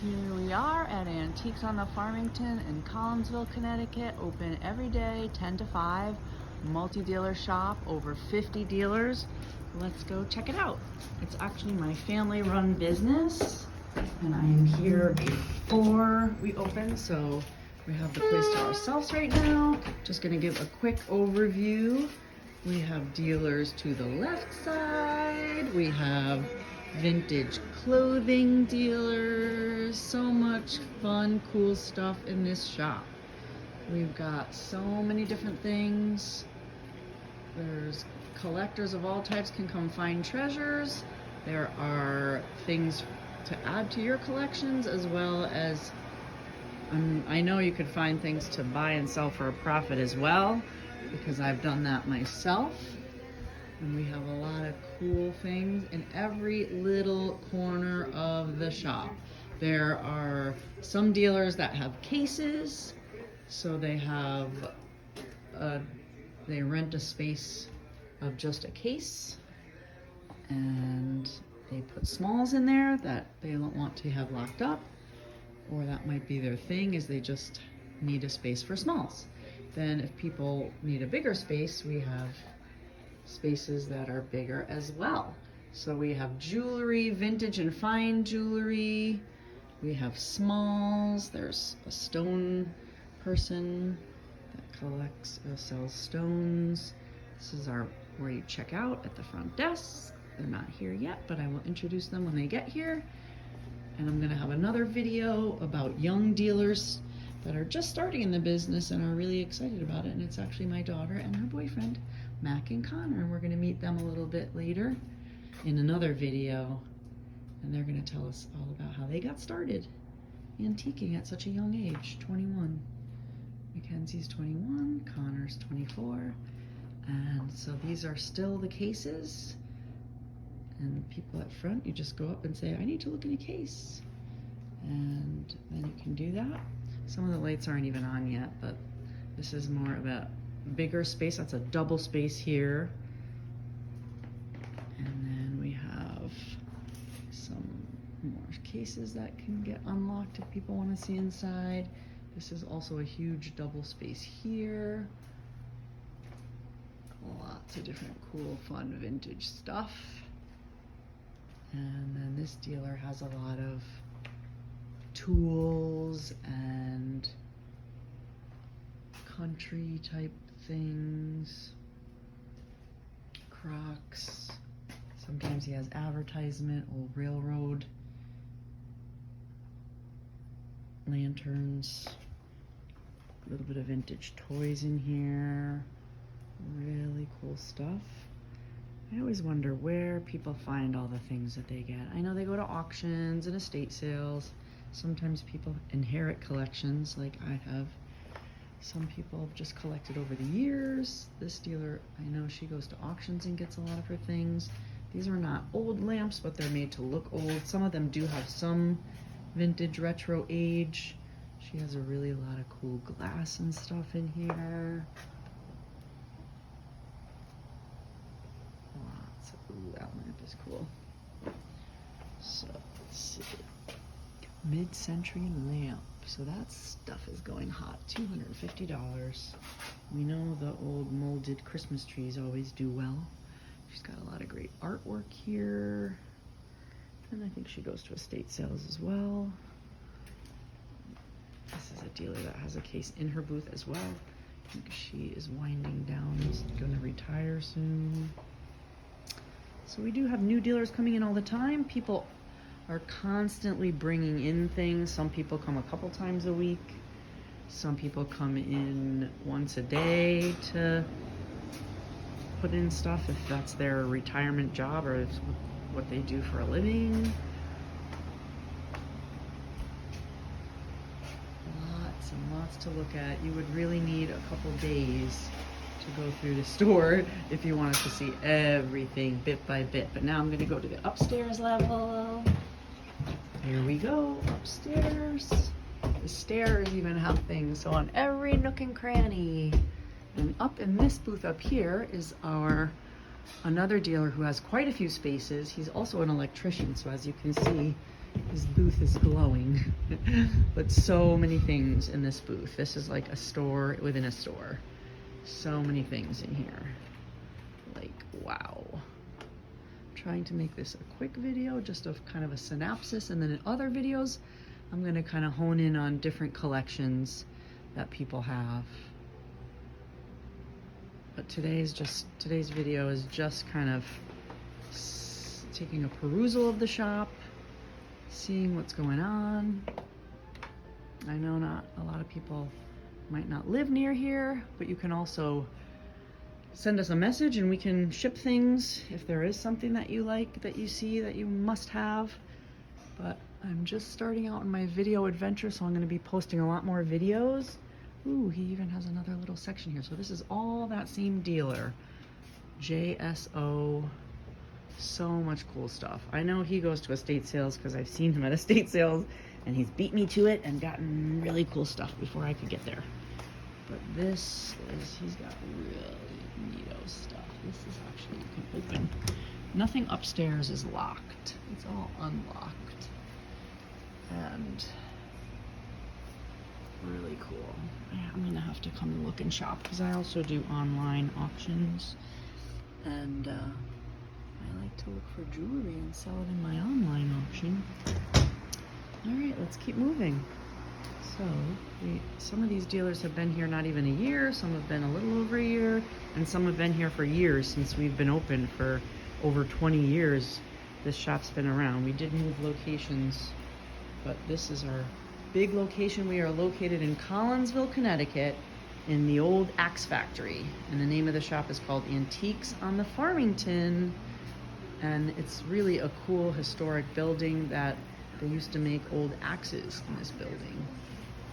Here we are at Antiques on the Farmington in Collinsville, Connecticut. Open every day, 10 to 5. Multi-dealer shop, over 50 dealers. Let's go check it out. It's actually my family-run business, and I am here before we open, so we have the place to ourselves right now. Just gonna give a quick overview. We have dealers to the left side. We have vintage clothing dealers. So much fun, cool stuff in this shop. We've got so many different things. There's collectors of all types can come find treasures. There are things to add to your collections, as well as I know you could find things to buy and sell for a profit as well, because I've done that myself. And we have a lot of cool things in every little corner of the shop. There are some dealers that have cases, so they have they rent a space of just a case, and they put smalls in there that they don't want to have locked up, or that might be their thing, is they just need a space for smalls. Then if people need a bigger space, we have spaces that are bigger as well. So we have jewelry, vintage and fine jewelry. We have smalls. There's a stone person that collects or sells stones. This is where you check out at the front desk. They're not here yet, but I will introduce them when they get here. And I'm gonna have another video about young dealers that are just starting in the business and are really excited about it. And it's actually my daughter and her boyfriend, Mac and Connor, and we're going to meet them a little bit later in another video, and they're going to tell us all about how they got started antiquing at such a young age. 21. Mackenzie's 21, Connor's 24, and so these are still the cases. And people at front, you just go up and say, I need to look in a case, and then you can do that. Some of the lights aren't even on yet, but this is more of a bigger space. That's a double space here. And then we have some more cases that can get unlocked if people want to see inside. This is also a huge double space here. Lots of different cool, fun, vintage stuff. And then this dealer has a lot of tools and country type things, Crocs. Sometimes he has advertisement, old railroad lanterns, a little bit of vintage toys in here, really cool stuff. I always wonder where people find all the things that they get. I know they go to auctions and estate sales. Sometimes people inherit collections like I have. Some people have just collected over the years. This dealer, I know she goes to auctions and gets a lot of her things. These are not old lamps, but they're made to look old. Some of them do have some vintage retro age. She has a lot of cool glass and stuff in here. Lots of, ooh, that lamp is cool. So let's see. Mid-century lamp. So that stuff is going hot. $250. We know the old molded Christmas trees always do well. She's got a lot of great artwork here. And I think she goes to estate sales as well. This is a dealer that has a case in her booth as well. I think she is winding down, is gonna retire soon. So we do have new dealers coming in all the time. People are constantly bringing in things. Some people come a couple times a week. Some people come in once a day to put in stuff if that's their retirement job or it's what they do for a living. Lots and lots to look at. You would really need a couple days to go through the store if you wanted to see everything bit by bit. But now I'm going to go to the upstairs level. Here we go, upstairs. The stairs even have things, so on every nook and cranny. And up in this booth up here is another dealer who has quite a few spaces. He's also an electrician, so as you can see, His booth is glowing. But so many things in this booth. This is like a store within a store. So many things in here. Like, wow. I'm trying to make this a quick video, just of kind of a synopsis, and then in other videos, I'm gonna kind of hone in on different collections that people have. But today's video is just kind of taking a perusal of the shop, seeing what's going on. I know not a lot of people might not live near here, but you can also send us a message and we can ship things if there is something that you like, that you see that you must have. But I'm just starting out in my video adventure, so I'm going to be posting a lot more videos. Ooh, he even has another little section here. So this is all that same dealer, JSO. So much cool stuff. I know he goes to estate sales because I've seen him at estate sales, and he's beat me to it and gotten really cool stuff before I could get there. But this is, he's got really neato stuff. This is actually, you can open. Nothing upstairs is locked. It's all unlocked. And really cool. I'm gonna have to come and look and shop because I also do online auctions, and I like to look for jewelry and sell it in my online auction. All right, let's keep moving. So some of these dealers have been here not even a year, some have been a little over a year, and some have been here for years, since we've been open for over 20 years. This shop's been around. We did move locations, but this is our big location. We are located in Collinsville, Connecticut, in the old axe factory. And the name of the shop is called Antiques on the Farmington. And it's really a cool historic building that they used to make old axes in this building.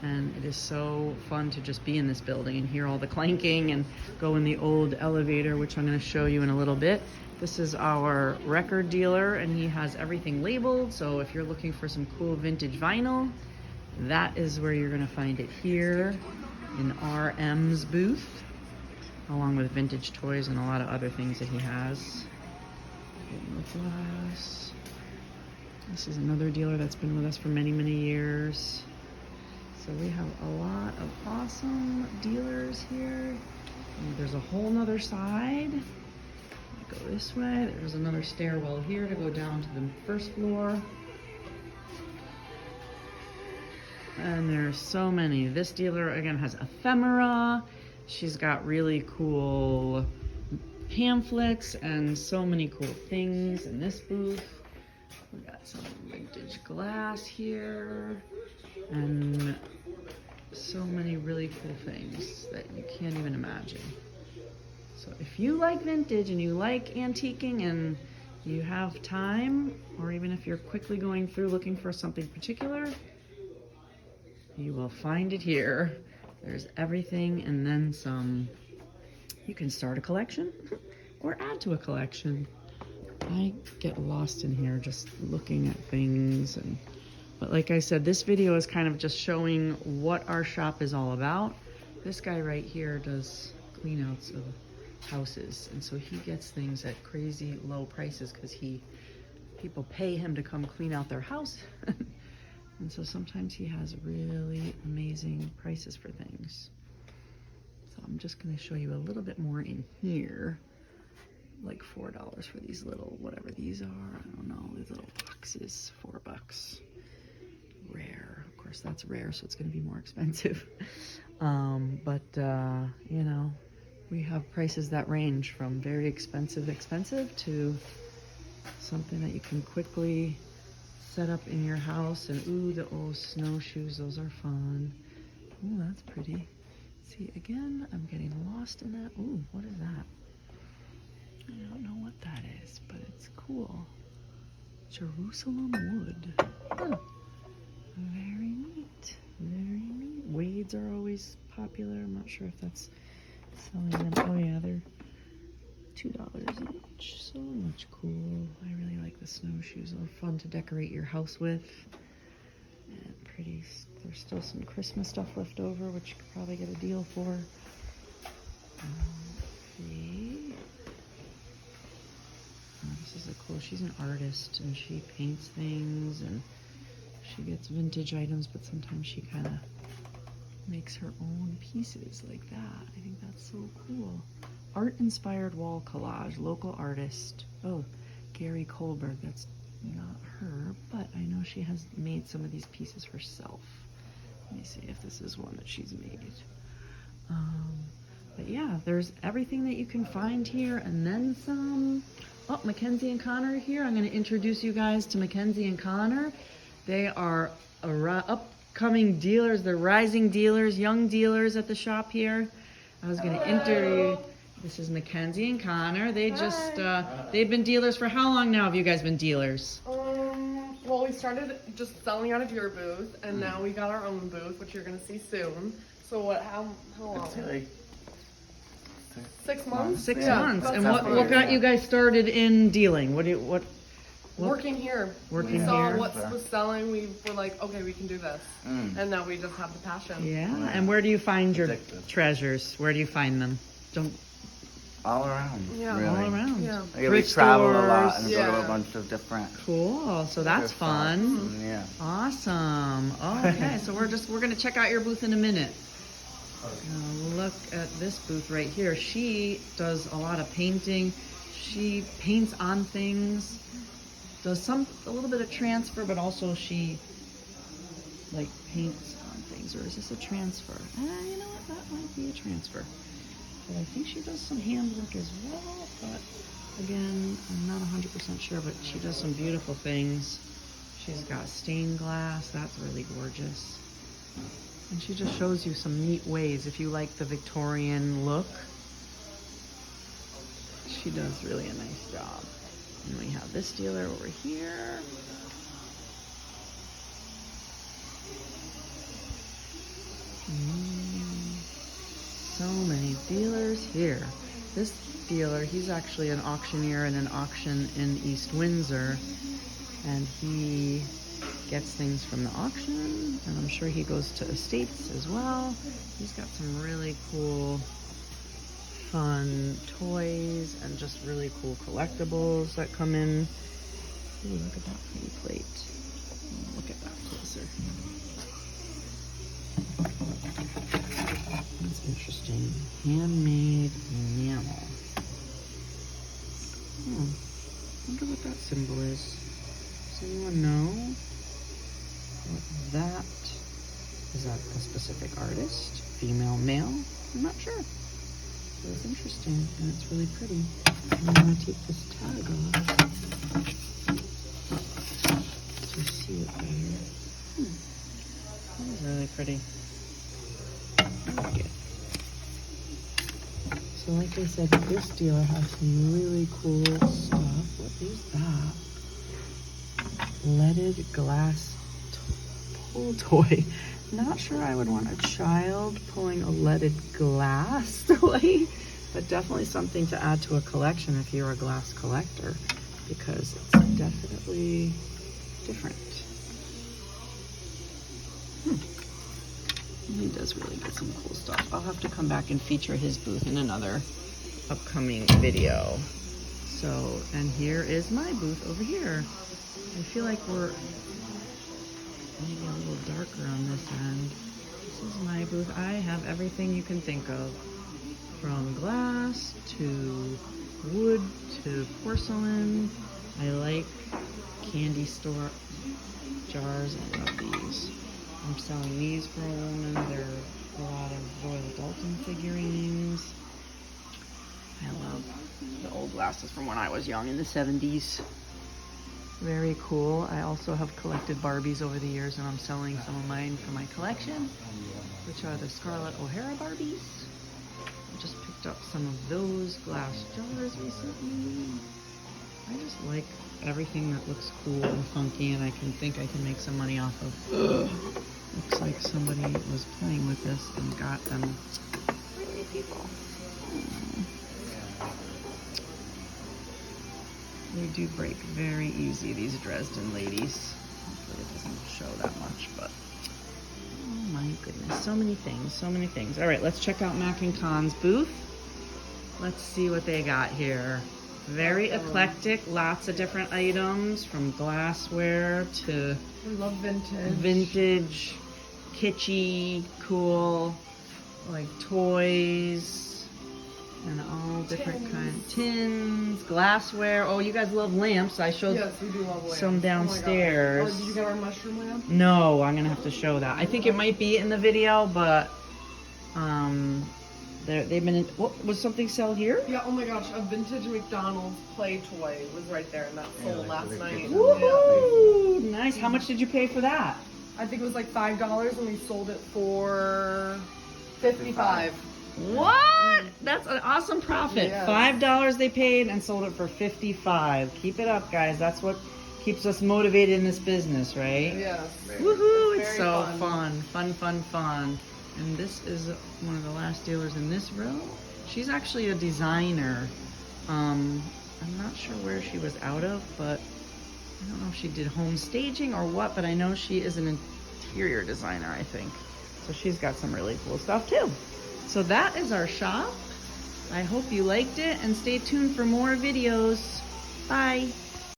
And it is so fun to just be in this building and hear all the clanking and go in the old elevator, which I'm going to show you in a little bit. This is our record dealer, and he has everything labeled. So if you're looking for some cool vintage vinyl, that is where you're going to find it, here in RM's booth, along with vintage toys and a lot of other things that he has. Glass. This is another dealer that's been with us for many, many years. So we have a lot of awesome dealers here. And there's a whole nother side. Go this way. There's another stairwell here to go down to the first floor. And there's so many. This dealer, again, has ephemera. She's got really cool pamphlets and so many cool things in this booth. We got some vintage glass here and so many really cool things that you can't even imagine. So if you like vintage and you like antiquing and you have time, or even if you're quickly going through looking for something particular, you will find it here. There's everything and then some. You can start a collection or add to a collection. I get lost in here just looking at things, but like I said, this video is kind of just showing what our shop is all about. This guy right here does cleanouts of houses, and so he gets things at crazy low prices because people pay him to come clean out their house. And so sometimes he has really amazing prices for things. So I'm just going to show you a little bit more in here. Like $4 for these little, whatever these are, I don't know, these little boxes, $4. Rare, of course that's rare, so it's going to be more expensive. You know, we have prices that range from very expensive to something that you can quickly set up in your house. And ooh, the old snowshoes, those are fun. Ooh, that's pretty. See, again, I'm getting lost in that. Ooh, what is that? I don't know what that is, but it's cool. Jerusalem wood. Huh. Very neat. Very neat. Wades are always popular. I'm not sure if that's selling them. Oh yeah, they're $2 each. So much cool. I really like the snowshoes. They're fun to decorate your house with. And pretty. There's still some Christmas stuff left over, which you could probably get a deal for. See. Oh, this is a cool. She's an artist and she paints things, and She gets vintage items, but sometimes she kind of makes her own pieces like that. I think that's so cool. Art-inspired wall collage, local artist. Oh, Gary Colbert. That's not her, but I know she has made some of these pieces herself. Let me see if this is one that she's made. But yeah, there's everything that you can find here and then some. Oh, Mackenzie and Connor are here. I'm going to introduce you guys to Mackenzie and Connor. They are upcoming dealers. They're rising dealers, young dealers at the shop here. I was going to interview. This is Mackenzie and Connor. They just, they've been dealers for how long now have you guys been dealers? Well, we started just selling out of your booth, and now we got our own booth, which you're going to see soon. So what, how long? 6 months? 6 Yeah, months. about And 6 what months. got you guys started in dealing? What Working here. Working we saw here. what was selling. We were like, okay, we can do this. And now we just have the passion. Yeah. And where do you find your Addictive. treasures? Where do you find them? Don't All around. Yeah. Really. all around. Yeah. Like, we Thrift travel a lot stores. and go to Yeah. a bunch of different. Cool. So that's thrift fun. shops. Yeah. Awesome. Okay, so we're gonna check out your booth in a minute. Now look at this booth right here. She does a lot of painting. She paints on things. Does a little bit of transfer, but also she like paints on things. Or is this a transfer? You know what? That might be a transfer. But I think she does some handwork as well. But again, I'm not 100% sure. But she does some beautiful things. She's got stained glass. That's really gorgeous. And she just shows you some neat ways if you like the Victorian look. She does really a nice job. And we have this dealer over here. So many dealers here. This dealer, he's actually an auctioneer in an auction in East Windsor. And he gets things from the auction, and I'm sure he goes to estates as well. He's got some really cool, fun toys and just really cool collectibles that come in. Ooh, look at that pretty plate. Look at that closer. That's interesting. Handmade enamel. Wonder what that symbol is. Does anyone know what that is? That a specific artist? Female, male? I'm not sure. But it's interesting and it's really pretty. I'm gonna take this tag off to see it better. That is really pretty. I like it. So like I said, this dealer has some really cool stuff. What is that? Leaded glass pull toy. Not sure I would want a child pulling a leaded glass toy, but definitely something to add to a collection if you're a glass collector, because it's definitely different. He does really get some cool stuff. I'll have to come back and feature his booth in another upcoming video. So, and here is my booth over here. I feel like we're maybe a little darker on this end. This is my booth. I have everything you can think of, from glass to wood to porcelain. I like candy store jars. I love these. I'm selling these for a woman. They're a lot of Royal Dalton figurines. I love the old glasses from when I was young in the 70s. Very cool. I also have collected Barbies over the years, and I'm selling some of mine for my collection, which are the Scarlett O'Hara Barbies. I just picked up some of those glass jars recently. I just like everything that looks cool and funky, and I can make some money off of. Looks like somebody was playing with this and got them. Really people. They do break very easy, these Dresden ladies. Hopefully it doesn't show that much, but oh my goodness, so many things, so many things. All right, let's check out Mac and Con's booth. Let's see what they got here. Very eclectic, lots of different items from glassware to We love vintage. vintage, kitschy, cool, like toys and all different kinds. Tins, glassware. Oh, you guys love lamps. I showed Yes, we do love lamps. some Oh my downstairs. God. Oh, did you get our mushroom lamp? No, I'm gonna have to show that. I think it might be in the video, but they've been in, what was something sell here? Yeah, oh my gosh, a vintage McDonald's play toy was right there, and that sold like last the night. kids. Yeah. Woohoo! Nice. How much did you pay for that? I think it was like $5, and we sold it for $55. What? That's an awesome profit. Yes. $5 they paid and sold it for $55. Keep it up, guys. That's what keeps us motivated in this business, right? Yes. Woohoo! It's Very so fun. fun. And this is one of the last dealers in this row. She's actually a designer. I'm not sure where she was out of, but I don't know if she did home staging or what, but I know she is an interior designer, I think. So she's got some really cool stuff too. So that is our shop. I hope you liked it and stay tuned for more videos. Bye.